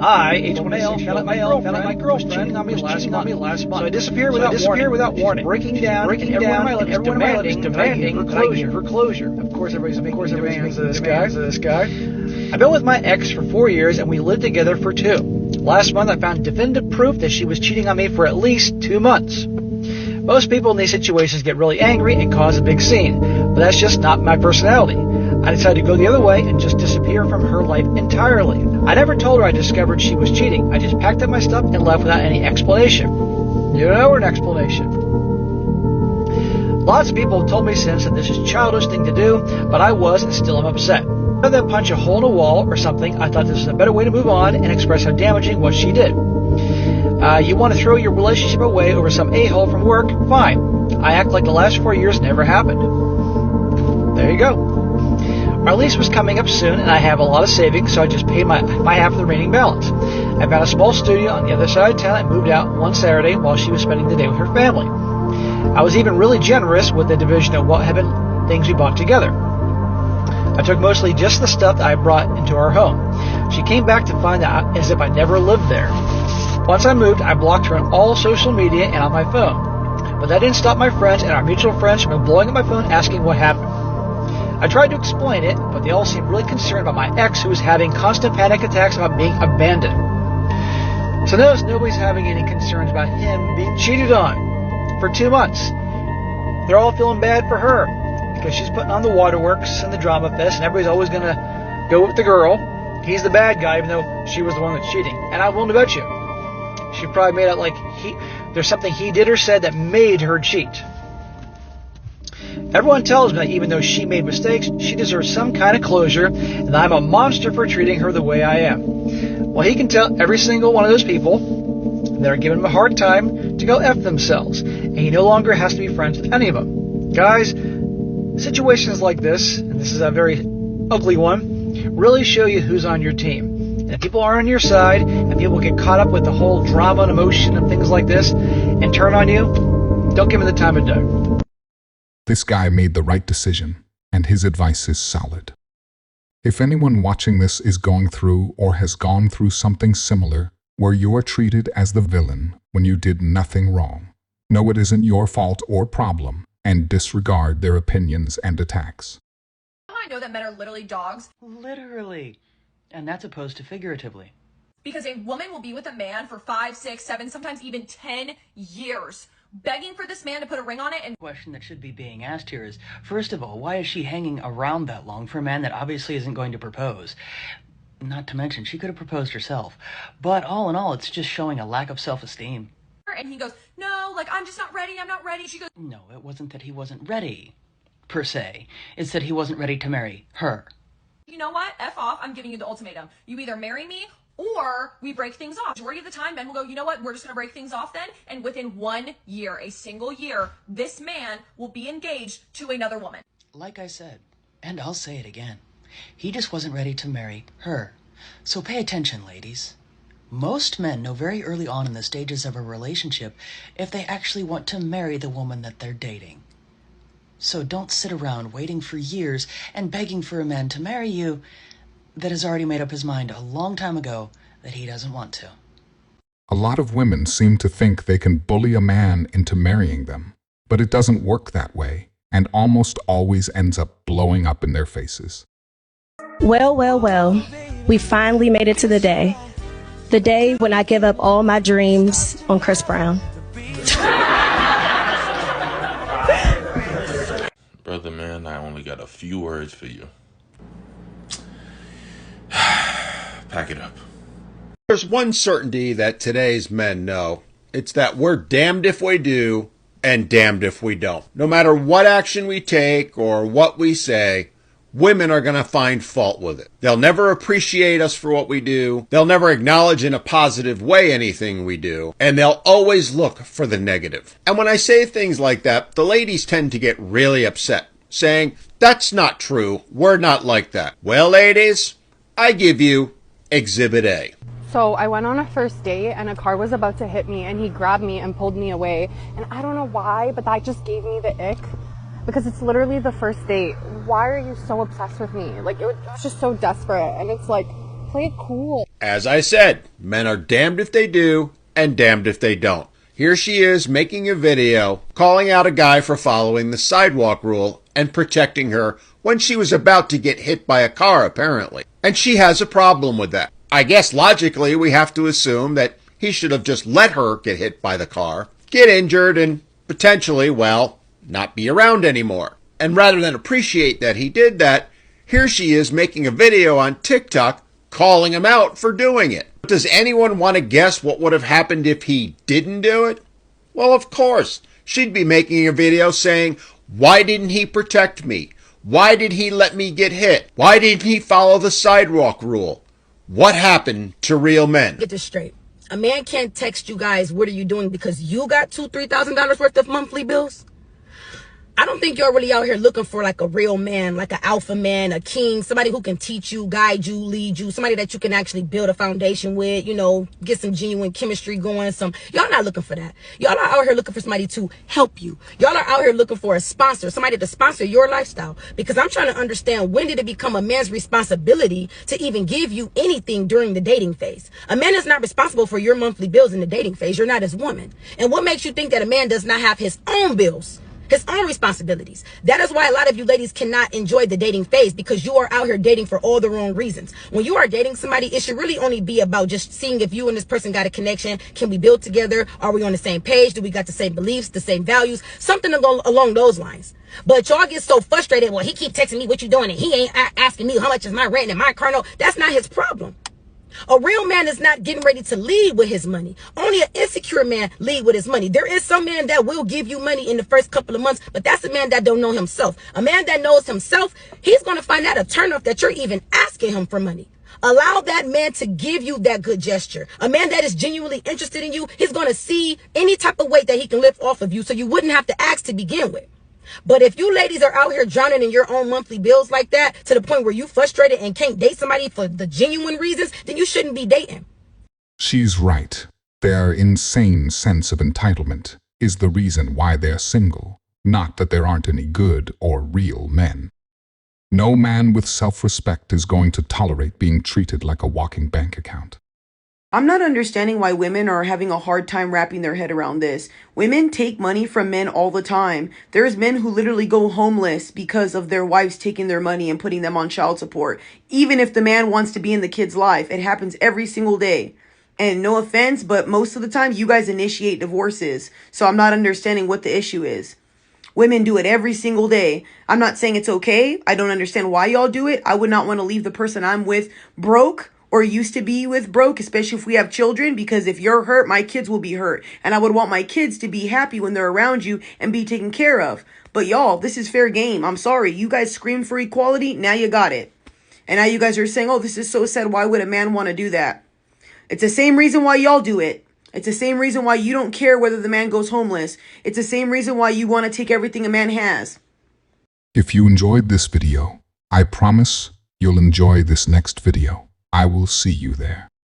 I, a 26-year-old male, found out my girlfriend was cheating on me last month. So I disappeared without warning, breaking down, and everyone in my life is demanding her closure. Of course, everybody's making demands of this guy. I've been with my ex for 4 years, and we lived together for 2. Last month, I found definitive proof that she was cheating on me for at least 2 months. Most people in these situations get really angry and cause a big scene, but that's just not my personality. I decided to go the other way and just disappear from her life entirely. I never told her I discovered she was cheating. I just packed up my stuff and left without any explanation. You don't owe her an explanation. Lots of people have told me since that this is a childish thing to do, but I was and still am upset. Rather than punch a hole in a wall or something, I thought this was a better way to move on and express how damaging what she did. You want to throw your relationship away over some a-hole from work? Fine. I act like the last 4 years never happened. There you go. Our lease was coming up soon, and I have a lot of savings, so I just paid my half of the remaining balance. I found a small studio on the other side of town and moved out one Saturday while she was spending the day with her family. I was even really generous with the division of what had been things we bought together. I took mostly just the stuff that I brought into our home. She came back to find out as if I never lived there. Once I moved, I blocked her on all social media and on my phone. But that didn't stop my friends and our mutual friends from blowing up my phone asking what happened. I tried to explain it, but they all seemed really concerned about my ex who was having constant panic attacks about being abandoned. So notice nobody's having any concerns about him being cheated on for 2 months. They're all feeling bad for her because she's putting on the waterworks and the drama fest, and everybody's always going to go with the girl. He's the bad guy, even though she was the one that's cheating. And I'm willing to bet you, she probably made out like there's something he did or said that made her cheat. Everyone tells me that even though she made mistakes, she deserves some kind of closure, and I'm a monster for treating her the way I am. Well, he can tell every single one of those people that are giving him a hard time to go F themselves, and he no longer has to be friends with any of them. Guys, situations like this, and this is a very ugly one, really show you who's on your team. And if people are on your side, and people get caught up with the whole drama and emotion and things like this, and turn on you, don't give them the time of day. This guy made the right decision, and his advice is solid. If anyone watching this is going through or has gone through something similar, where you are treated as the villain when you did nothing wrong, know it isn't your fault or problem, and disregard their opinions and attacks. I know that men are literally dogs. Literally. And that's opposed to figuratively. Because a woman will be with a man for 5, 6, 7, sometimes even 10 years. Begging for this man to put a ring on it. And the question that should be being asked here is, first of all, why is she hanging around that long for a man that obviously isn't going to propose? Not to mention, she could have proposed herself. But all in all, it's just showing a lack of self-esteem. And he goes, no, like, I'm just not ready, I'm not ready. She goes, no, it wasn't that he wasn't ready, per se. It's that he wasn't ready to marry her. You know what? F off, I'm giving you the ultimatum. You either marry me or we break things off. Majority of the time, men will go, you know what, we're just going to break things off then. And within 1 year, a single year, this man will be engaged to another woman. Like I said, and I'll say it again, he just wasn't ready to marry her. So pay attention, ladies. Most men know very early on in the stages of a relationship if they actually want to marry the woman that they're dating. So don't sit around waiting for years and begging for a man to marry you that has already made up his mind a long time ago that he doesn't want to. A lot of women seem to think they can bully a man into marrying them, but it doesn't work that way, and almost always ends up blowing up in their faces. Well, we finally made it to the day. The day when I give up all my dreams on Chris Brown. Brother, man, I only got a few words for you. Pack it up. There's one certainty that today's men know. It's that we're damned if we do and damned if we don't. No matter what action we take or what we say, women are going to find fault with it. They'll never appreciate us for what we do. They'll never acknowledge in a positive way anything we do. And they'll always look for the negative. And when I say things like that, the ladies tend to get really upset, saying, that's not true. We're not like that. Well, ladies, I give you Exhibit A. So I went on a first date and a car was about to hit me and he grabbed me and pulled me away. And I don't know why, but that just gave me the ick. Because it's literally the first date. Why are you so obsessed with me? Like, it was just so desperate. And it's like, play it cool. As I said, men are damned if they do and damned if they don't. Here she is making a video calling out a guy for following the sidewalk rule and protecting her when she was about to get hit by a car, apparently. And she has a problem with that. I guess logically we have to assume that he should have just let her get hit by the car, get injured, and potentially, well, not be around anymore. And rather than appreciate that he did that, here she is making a video on TikTok calling him out for doing it. Does anyone want to guess what would have happened if he didn't do it? Well, of course. She'd be making a video saying, why didn't he protect me? Why did he let me get hit? Why didn't he follow the sidewalk rule? What happened to real men? Get this straight. A man can't text you guys, what are you doing, because you got $2,000-$3,000 worth of monthly bills? I don't think you're really out here looking for like a real man, like an alpha man, a king, somebody who can teach you, guide you, lead you, somebody that you can actually build a foundation with, you know, get some genuine chemistry going. Y'all not looking for that. Y'all are out here looking for somebody to help you. Y'all are out here looking for a sponsor, somebody to sponsor your lifestyle. Because I'm trying to understand, when did it become a man's responsibility to even give you anything during the dating phase? A man is not responsible for your monthly bills in the dating phase. You're not his woman. And what makes you think that a man does not have his own bills? His own responsibilities. That is why a lot of you ladies cannot enjoy the dating phase, because you are out here dating for all the wrong reasons. When you are dating somebody, it should really only be about just seeing if you and this person got a connection. Can we build together? Are we on the same page? Do we got the same beliefs, the same values? Something along those lines. But y'all get so frustrated. Well, he keep texting me, what you doing? And he ain't asking me how much is my rent and my car note. That's not his problem. A real man is not getting ready to lead with his money. Only an insecure man lead with his money. There is some man that will give you money in the first couple of months, but that's a man that don't know himself. A man that knows himself, he's going to find that a turnoff that you're even asking him for money. Allow that man to give you that good gesture. A man that is genuinely interested in you, he's going to see any type of weight that he can lift off of you, so you wouldn't have to ask to begin with. But if you ladies are out here drowning in your own monthly bills like that, to the point where you frustrated and can't date somebody for the genuine reasons, then you shouldn't be dating. She's right. Their insane sense of entitlement is the reason why they're single, not that there aren't any good or real men. No man with self-respect is going to tolerate being treated like a walking bank account. I'm not understanding why women are having a hard time wrapping their head around this. Women take money from men all the time. There's men who literally go homeless because of their wives taking their money and putting them on child support. Even if the man wants to be in the kid's life, it happens every single day. And no offense, but most of the time you guys initiate divorces. So I'm not understanding what the issue is. Women do it every single day. I'm not saying it's okay. I don't understand why y'all do it. I would not want to leave the person I'm with broke, or used to be with broke, especially if we have children, because if you're hurt, my kids will be hurt. And I would want my kids to be happy when they're around you and be taken care of. But y'all, this is fair game. I'm sorry. You guys screamed for equality. Now you got it. And now you guys are saying, oh, this is so sad. Why would a man want to do that? It's the same reason why y'all do it. It's the same reason why you don't care whether the man goes homeless. It's the same reason why you want to take everything a man has. If you enjoyed this video, I promise you'll enjoy this next video. I will see you there.